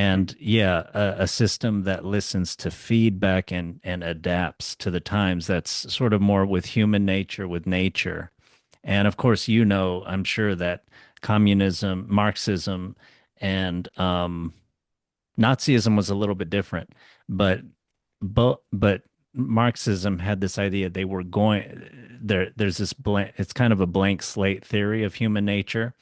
And yeah, a system that listens to feedback and adapts to the times. That's sort of more with human nature, with nature. And of course, I'm sure that communism, Marxism, and Nazism was a little bit different, but but Marxism had this idea they were going there. There's this blank. It's kind of a blank slate theory of human nature.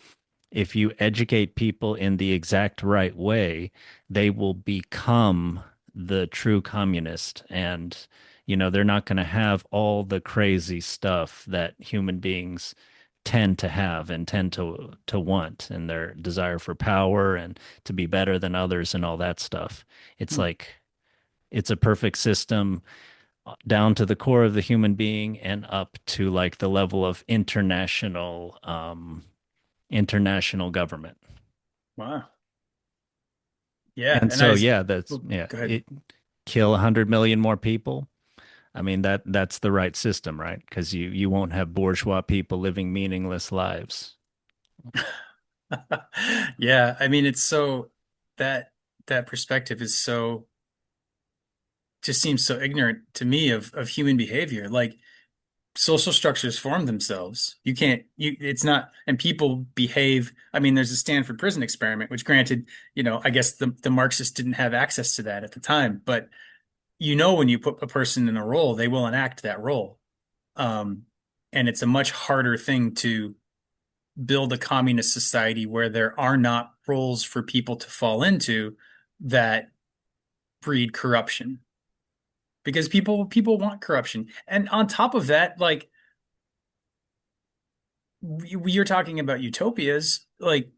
If you educate people in the exact right way, they will become the true communist. And, they're not going to have all the crazy stuff that human beings tend to have and tend to want, and their desire for power and to be better than others and all that stuff. It's Hmm. like it's a perfect system down to the core of the human being and up to like the level of international government. Wow. Yeah. And And I, so, yeah, that's oh, yeah, go ahead. it kill 100 million more people. I mean that's the right system, right? Because you won't have bourgeois people living meaningless lives. Yeah. I mean, it's so that that perspective is so just seems so ignorant to me of human behavior. Like social structures form themselves. You can't, it's not, and people behave. I mean, there's a Stanford prison experiment, which granted, I guess the Marxists didn't have access to that at the time, but when you put a person in a role, they will enact that role. Um, and it's a much harder thing to build a communist society where there are not roles for people to fall into that breed corruption because people want corruption. And on top of that, like you're talking about utopias, like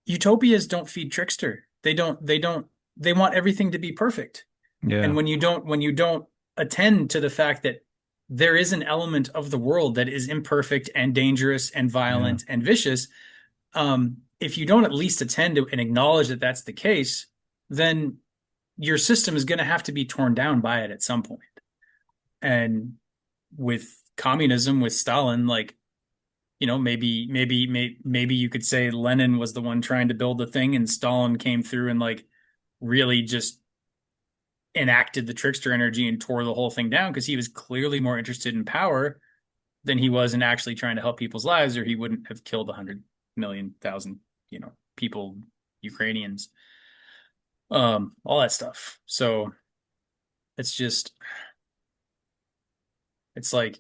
utopias don't feed trickster. They want everything to be perfect. And Yeah, when you don't attend to the fact that there is an element of the world that is imperfect and dangerous and yeah, violent and vicious, if you don't at least attend to and acknowledge that that's the case, then your system is going to have to be torn down by it at some point. And with communism, with Stalin, like, maybe you could say Lenin was the one trying to build the thing, and Stalin came through and like really just enacted the trickster energy and tore the whole thing down because he was clearly more interested in power than he was in actually trying to help people's lives, or he wouldn't have killed 100 million thousand, people, Ukrainians, all that stuff. So it's just, it's like